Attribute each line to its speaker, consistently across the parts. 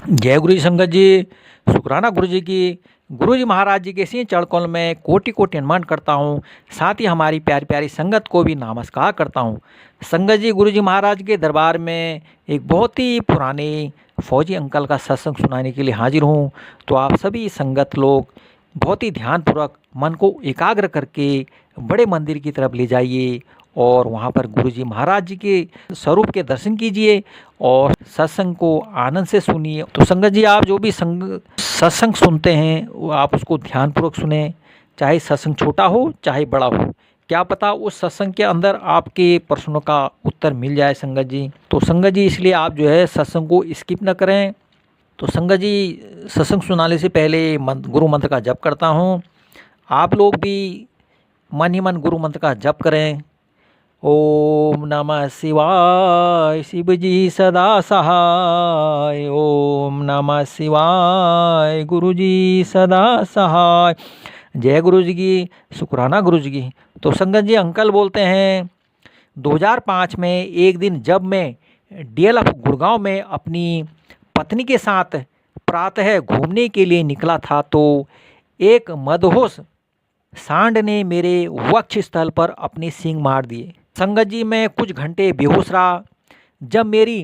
Speaker 1: जय गुरु जी संगत जी। शुक्राना गुरु जी की। गुरु जी महाराज जी के सिंह चढ़कौल में कोटि कोटि नमन करता हूँ। साथ ही हमारी प्यारी प्यारी संगत को भी नमस्कार करता हूँ। संगत जी, गुरु जी महाराज के दरबार में एक बहुत ही पुराने फौजी अंकल का सत्संग सुनाने के लिए हाजिर हूँ। तो आप सभी संगत लोग बहुत ही ध्यानपूर्वक मन को एकाग्र करके बड़े मंदिर की तरफ ले जाइए और वहाँ पर गुरु जी महाराज जी के स्वरूप के दर्शन कीजिए और सत्संग को आनंद से सुनिए। तो संगत जी, आप जो भी सत्संग सुनते हैं वो आप उसको ध्यानपूर्वक सुने, चाहे सत्संग छोटा हो चाहे बड़ा हो। क्या पता उस सत्संग के अंदर आपके प्रश्नों का उत्तर मिल जाए संगत जी। तो संगत जी, इसलिए आप जो है सत्संग को स्किप न करें। तो संगत जी, सत्संग सुनाने से पहले गुरु मंत्र का जप करता हूँ। आप लोग भी मन ही मन गुरु मंत्र का जप करें। ओम नमः शिवाय, शिव जी सदा सहाय। ओम नमः शिवाय, गुरु जी सदा सहाय। जय गुरु जी की। शुक्राना गुरु जी की। तो संगत जी, अंकल बोलते हैं 2005 में एक दिन जब मैं DLF गुड़गांव में अपनी पत्नी के साथ प्रातः घूमने के लिए निकला था तो एक मदहोश सांड ने मेरे वक्ष स्थल पर अपने सींग मार दिए। संगत जी, मैं कुछ घंटे बेहोश रहा। जब मेरी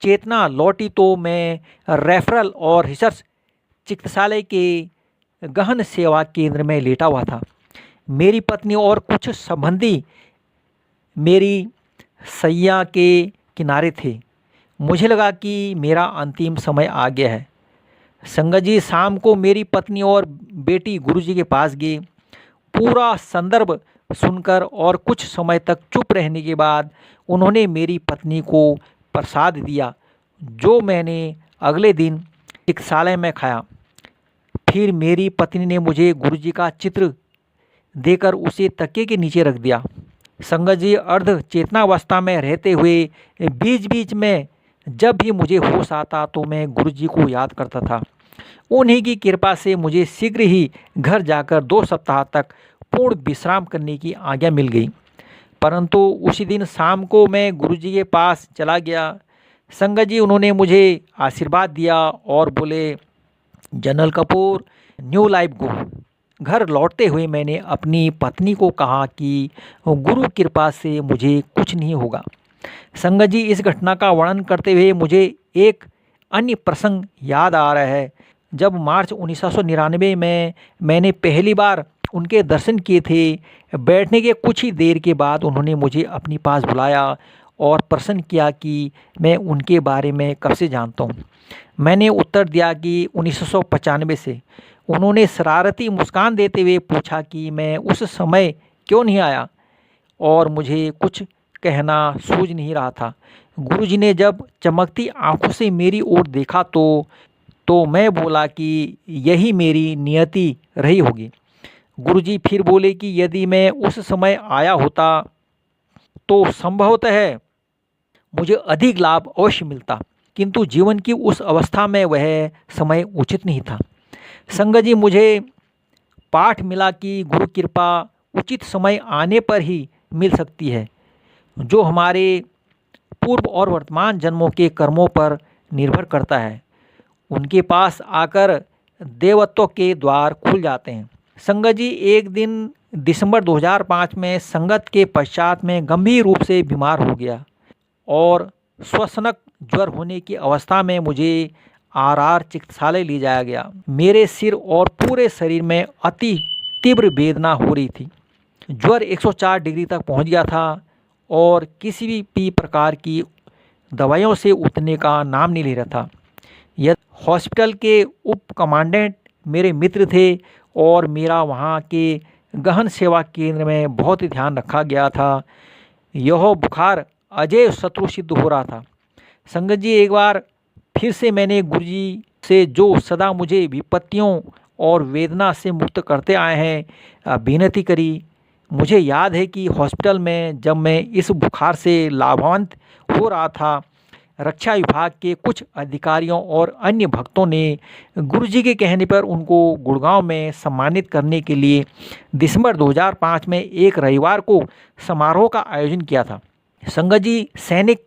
Speaker 1: चेतना लौटी तो मैं रेफरल और रिसर्च चिकित्सालय के गहन सेवा केंद्र में लेटा हुआ था। मेरी पत्नी और कुछ संबंधी मेरी सैया के किनारे थे। मुझे लगा कि मेरा अंतिम समय आ गया है। संगत जी, शाम को मेरी पत्नी और बेटी गुरुजी के पास गई। पूरा संदर्भ सुनकर और कुछ समय तक चुप रहने के बाद उन्होंने मेरी पत्नी को प्रसाद दिया, जो मैंने अगले दिन चिकित्सालय में खाया। फिर मेरी पत्नी ने मुझे गुरुजी का चित्र देकर उसे तकिए के नीचे रख दिया। संगत जी, अर्ध चेतनावस्था में रहते हुए बीच बीच में जब भी मुझे होश आता तो मैं गुरुजी को याद करता था। उन्हीं की कृपा से मुझे शीघ्र ही घर जाकर 2 सप्ताह तक पूर्ण विश्राम करने की आज्ञा मिल गई। परंतु उसी दिन शाम को मैं गुरुजी के पास चला गया। संगत जी, उन्होंने मुझे आशीर्वाद दिया और बोले, जनरल कपूर, न्यू लाइफ गो। घर लौटते हुए मैंने अपनी पत्नी को कहा कि गुरु कृपा से मुझे कुछ नहीं होगा। संगत जी, इस घटना का वर्णन करते हुए मुझे एक अन्य प्रसंग याद आ रहा है। जब मार्च 1999 में मैंने पहली बार उनके दर्शन किए थे, बैठने के कुछ ही देर के बाद उन्होंने मुझे अपने पास बुलाया और प्रश्न किया कि मैं उनके बारे में कब से जानता हूँ। मैंने उत्तर दिया कि 1995 से। उन्होंने शरारती मुस्कान देते हुए पूछा कि मैं उस समय क्यों नहीं आया, और मुझे कुछ कहना सूझ नहीं रहा था। गुरुजी ने जब चमकती आंखों से मेरी ओर देखा तो मैं बोला कि यही मेरी नियति रही होगी। गुरुजी फिर बोले कि यदि मैं उस समय आया होता तो संभवतः मुझे अधिक लाभ अवश्य मिलता, किंतु जीवन की उस अवस्था में वह समय उचित नहीं था। संगत जी, मुझे पाठ मिला कि गुरु कृपा उचित समय आने पर ही मिल सकती है, जो हमारे पूर्व और वर्तमान जन्मों के कर्मों पर निर्भर करता है। उनके पास आकर देवत्व के द्वार खुल जाते हैं। संगत जी, एक दिन दिसंबर 2005 में संगत के पश्चात में गंभीर रूप से बीमार हो गया और श्वसनक ज्वर होने की अवस्था में मुझे RR चिकित्सालय ले जाया गया। मेरे सिर और पूरे शरीर में अति तीव्र वेदना हो रही थी। ज्वर 104 डिग्री तक पहुंच गया था और किसी भी प्रकार की दवाइयों से उतरने का नाम नहीं ले रहा था। यह हॉस्पिटल के उप कमांडेंट मेरे मित्र थे और मेरा वहाँ के गहन सेवा केंद्र में बहुत ही ध्यान रखा गया था। यह बुखार अजय शत्रु सिद्ध हो रहा था। संगत जी, एक बार फिर से मैंने गुरुजी से, जो सदा मुझे विपत्तियों और वेदना से मुक्त करते आए हैं, विनती करी। मुझे याद है कि हॉस्पिटल में जब मैं इस बुखार से लाभान्वित हो रहा था, रक्षा विभाग के कुछ अधिकारियों और अन्य भक्तों ने गुरुजी के कहने पर उनको गुड़गांव में सम्मानित करने के लिए दिसंबर 2005 में एक रविवार को समारोह का आयोजन किया था। संगत जी, सैनिक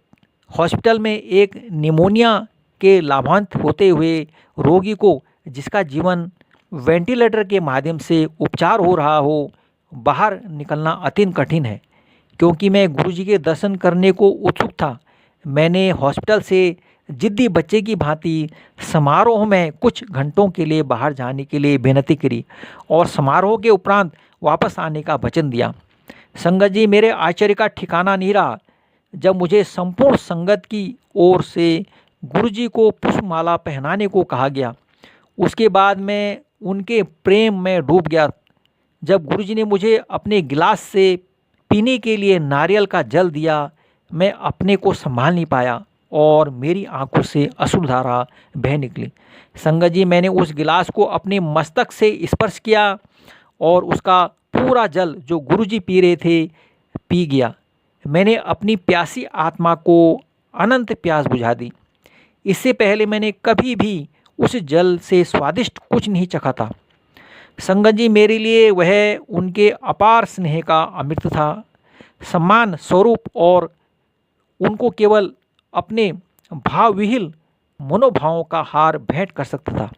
Speaker 1: हॉस्पिटल में एक निमोनिया के लाभान्वित होते हुए रोगी को, जिसका जीवन वेंटिलेटर के माध्यम से उपचार हो रहा हो, बाहर निकलना अत्यंत कठिन है। क्योंकि मैं गुरुजी के दर्शन करने को उत्सुक था, मैंने हॉस्पिटल से जिद्दी बच्चे की भांति समारोह में कुछ घंटों के लिए बाहर जाने के लिए विनती करी और समारोह के उपरांत वापस आने का वचन दिया। संगत जी, मेरे आश्चर्य का ठिकाना नहीं रहा जब मुझे संपूर्ण संगत की ओर से गुरुजी को पुष्पमाला पहनाने को कहा गया। उसके बाद मैं उनके प्रेम में डूब गया। जब गुरुजी ने मुझे अपने गिलास से पीने के लिए नारियल का जल दिया, मैं अपने को संभाल नहीं पाया और मेरी आंखों से अश्रुधारा बह निकली। संगत जी, मैंने उस गिलास को अपने मस्तक से स्पर्श किया और उसका पूरा जल जो गुरुजी पी रहे थे पी गया। मैंने अपनी प्यासी आत्मा को अनंत प्यास बुझा दी। इससे पहले मैंने कभी भी उस जल से स्वादिष्ट कुछ नहीं चखा था। संगत जी, मेरे लिए वह उनके अपार स्नेह का अमृत था, सम्मान स्वरूप, और उनको केवल अपने भावविहीन मनोभावों का हार भेंट कर सकता था।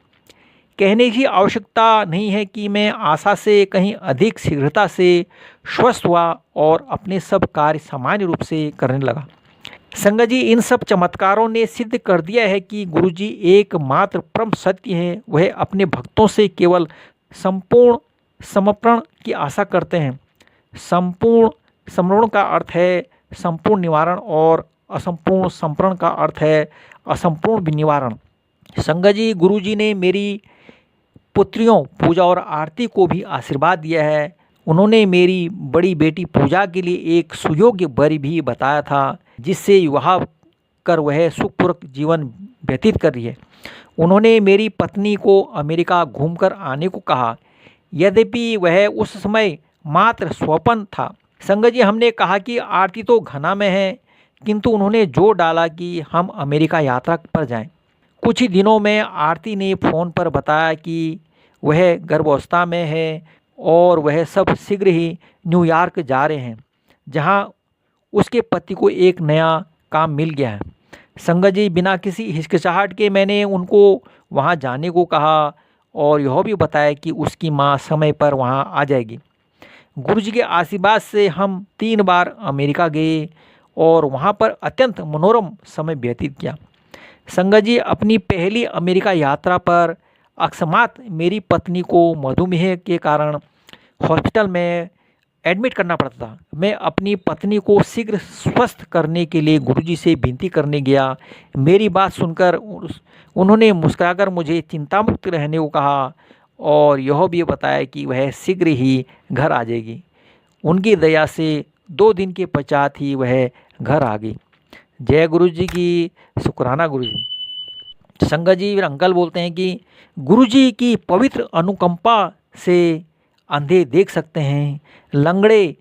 Speaker 1: कहने की आवश्यकता नहीं है कि मैं आशा से कहीं अधिक शीघ्रता से स्वस्थ हुआ और अपने सब कार्य सामान्य रूप से करने लगा। संगत जी, इन सब चमत्कारों ने सिद्ध कर दिया है कि गुरुजी एकमात्र परम सत्य हैं। वह अपने भक्तों से केवल संपूर्ण समर्पण की आशा करते हैं। संपूर्ण समर्पण का अर्थ है संपूर्ण निवारण और असंपूर्ण समर्पण का अर्थ है असंपूर्ण निवारण। संगत जी, गुरुजी ने मेरी पुत्रियों पूजा और आरती को भी आशीर्वाद दिया है। उन्होंने मेरी बड़ी बेटी पूजा के लिए एक सुयोग्य वर भी बताया था, जिससे विवाह कर वह सुखपूर्वक जीवन व्यतीत कर रही है। उन्होंने मेरी पत्नी को अमेरिका घूमकर आने को कहा, यद्यपि वह उस समय मात्र स्वप्न था। संगत जी, हमने कहा कि आरती तो घना में है, किंतु उन्होंने जोर डाला कि हम अमेरिका यात्रा पर जाएं। कुछ ही दिनों में आरती ने फ़ोन पर बताया कि वह गर्भावस्था में है और वह सब शीघ्र ही न्यूयॉर्क जा रहे हैं, जहां उसके पति को एक नया काम मिल गया है। संगत जी, बिना किसी हिचकिचाहट के मैंने उनको वहां जाने को कहा और यह भी बताया कि उसकी मां समय पर वहां आ जाएगी। गुरुजी के आशीर्वाद से हम 3 बार अमेरिका गए और वहां पर अत्यंत मनोरम समय व्यतीत किया। संगत जी, अपनी पहली अमेरिका यात्रा पर अकस्मात मेरी पत्नी को मधुमेह के कारण हॉस्पिटल में एडमिट करना पड़ता था। मैं अपनी पत्नी को शीघ्र स्वस्थ करने के लिए गुरुजी से विनती करने गया। मेरी बात सुनकर उन्होंने मुस्कुराकर मुझे चिंतामुक्त रहने को कहा और यह भी बताया कि वह शीघ्र ही घर आ जाएगी। उनकी दया से 2 दिन के पश्चात ही वह घर आ गई। जय गुरुजी की, शुक्राना गुरुजी। संगत जी, मेरे अंकल बोलते हैं कि गुरुजी की पवित्र अनुकंपा से अंधे देख सकते हैं, लंगड़े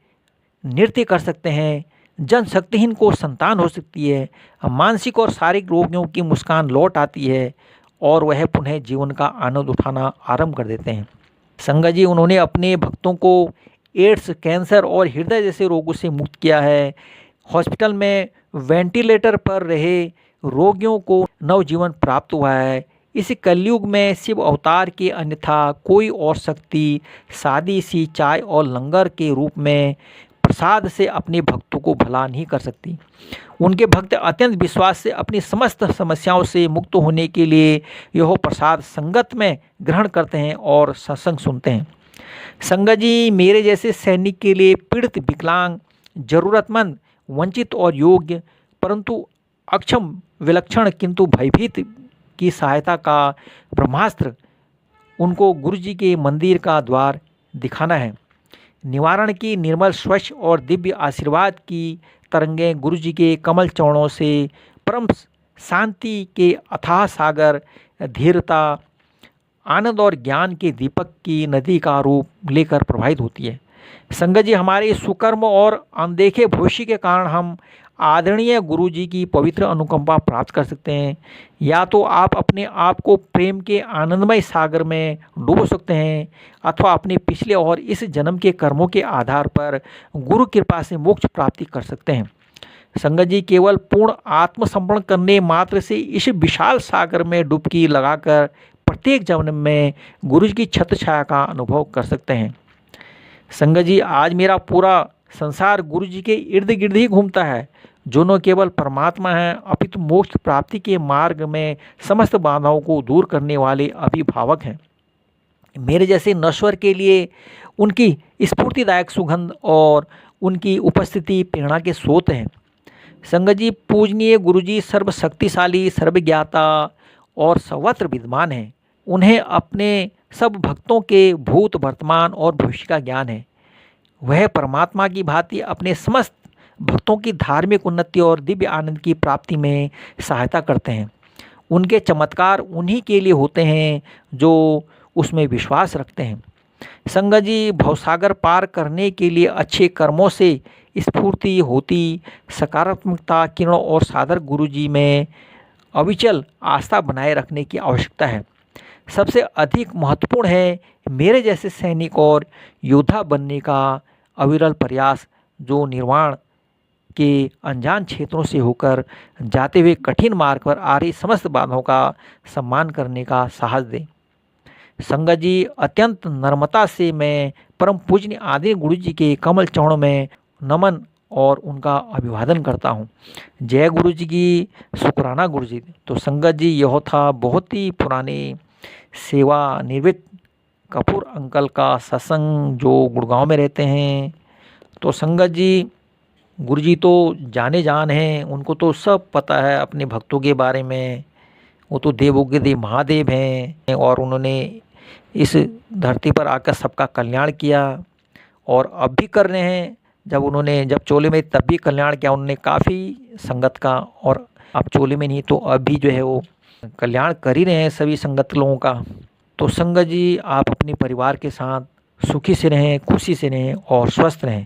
Speaker 1: नृत्य कर सकते हैं, जनशक्तिहीन को संतान हो सकती है, मानसिक और शारीरिक रोगियों की मुस्कान लौट आती है और वह पुनः जीवन का आनंद उठाना आरंभ कर देते हैं। संगत जी, उन्होंने अपने भक्तों को एड्स, कैंसर और हृदय जैसे रोगों से मुक्त किया है। हॉस्पिटल में वेंटिलेटर पर रहे रोगियों को नवजीवन प्राप्त हुआ है। इस कलयुग में शिव अवतार के अन्यथा कोई और शक्ति सादी सी चाय और लंगर के रूप में प्रसाद से अपने भक्तों को भला नहीं कर सकती। उनके भक्त अत्यंत विश्वास से अपनी समस्त समस्याओं से मुक्त होने के लिए यह प्रसाद संगत में ग्रहण करते हैं और सत्संग सुनते हैं। संगत जी, मेरे जैसे सैनिक के लिए पीड़ित, विकलांग, जरूरतमंद, वंचित और योग्य परंतु अक्षम, विलक्षण किंतु भयभीत की सहायता का ब्रह्मास्त्र उनको गुरुजी के मंदिर का द्वार दिखाना है। निवारण की निर्मल, स्वच्छ और दिव्य आशीर्वाद की तरंगें गुरुजी के कमल चरणों से परम शांति के अथाह सागर, धीरता, आनंद और ज्ञान के दीपक की नदी का रूप लेकर प्रवाहित होती है। संगत जी, हमारे सुकर्म और अनदेखे भविष्य के कारण हम आदरणीय गुरुजी की पवित्र अनुकंपा प्राप्त कर सकते हैं। या तो आप अपने आप को प्रेम के आनंदमय सागर में डूबो सकते हैं अथवा अपने पिछले और इस जन्म के कर्मों के आधार पर गुरु कृपा से मोक्ष प्राप्ति कर सकते हैं। संगत जी केवल पूर्ण आत्मसमर्पण करने मात्र से इस विशाल सागर में डुबकी लगाकर प्रत्येक जन्म में गुरु जी की छत्र छाया का अनुभव कर सकते हैं। संगत जी आज मेरा पूरा संसार गुरु जी के इर्द गिर्द ही घूमता है, जो न केवल परमात्मा हैं अपितु मोक्ष प्राप्ति के मार्ग में समस्त बाधाओं को दूर करने वाले अभिभावक हैं। मेरे जैसे नश्वर के लिए उनकी स्फूर्तिदायक सुगंध और उनकी उपस्थिति प्रेरणा के स्रोत हैं। संगत जी पूजनीय गुरु जी सर्वशक्तिशाली, सर्वज्ञाता और सर्वत्र विद्यमान हैं। उन्हें अपने सब भक्तों के भूत, वर्तमान और भविष्य का ज्ञान है। वह परमात्मा की भांति अपने समस्त भक्तों की धार्मिक उन्नति और दिव्य आनंद की प्राप्ति में सहायता करते हैं। उनके चमत्कार उन्हीं के लिए होते हैं जो उसमें विश्वास रखते हैं। संगत जी भवसागर पार करने के लिए अच्छे कर्मों से स्फूर्ति होती, सकारात्मकता किरणों और साधर गुरु जी में अविचल आस्था बनाए रखने की आवश्यकता है। सबसे अधिक महत्वपूर्ण है मेरे जैसे सैनिक और योद्धा बनने का अविरल प्रयास, जो निर्वाण के अनजान क्षेत्रों से होकर जाते हुए कठिन मार्ग पर आ रही समस्त बाधाओं का सम्मान करने का साहस दे। संगत जी अत्यंत नम्रता से मैं परम पूजनीय आदि गुरु जी के कमल चरणों में नमन और उनका अभिवादन करता हूँ। जय गुरु जी की, शुक्राना गुरु जी। तो संगत जी यह था बहुत ही पुराने सेवा निवृत्त कपूर अंकल का सत्संग, जो गुड़गांव में रहते हैं। तो संगत जी गुरु जी तो जाने जान हैं, उनको तो सब पता है अपने भक्तों के बारे में। वो तो देवों के देव महादेव हैं और उन्होंने इस धरती पर आकर सबका कल्याण किया और अब भी कर रहे हैं। जब चोले में तब भी कल्याण किया उन्होंने काफ़ी संगत का, और अब चोले में नहीं तो अब भी जो है वो कल्याण कर ही रहे हैं सभी संगत लोगों का। तो संगत जी आप अपने परिवार के साथ सुखी से रहें, खुशी से रहें और स्वस्थ रहें।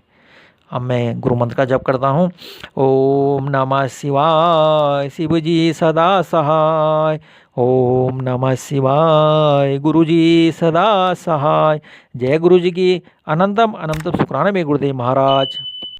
Speaker 1: अब मैं गुरु मंत्र का जप करता हूँ। ओम नमः शिवाय, शिव जी सदा सहाय। ओम नमः शिवाय, गुरु जी सदा सहाय। जय गुरु जी की। अनंतम अनंतम शुक्राना में गुरुदेव महाराज।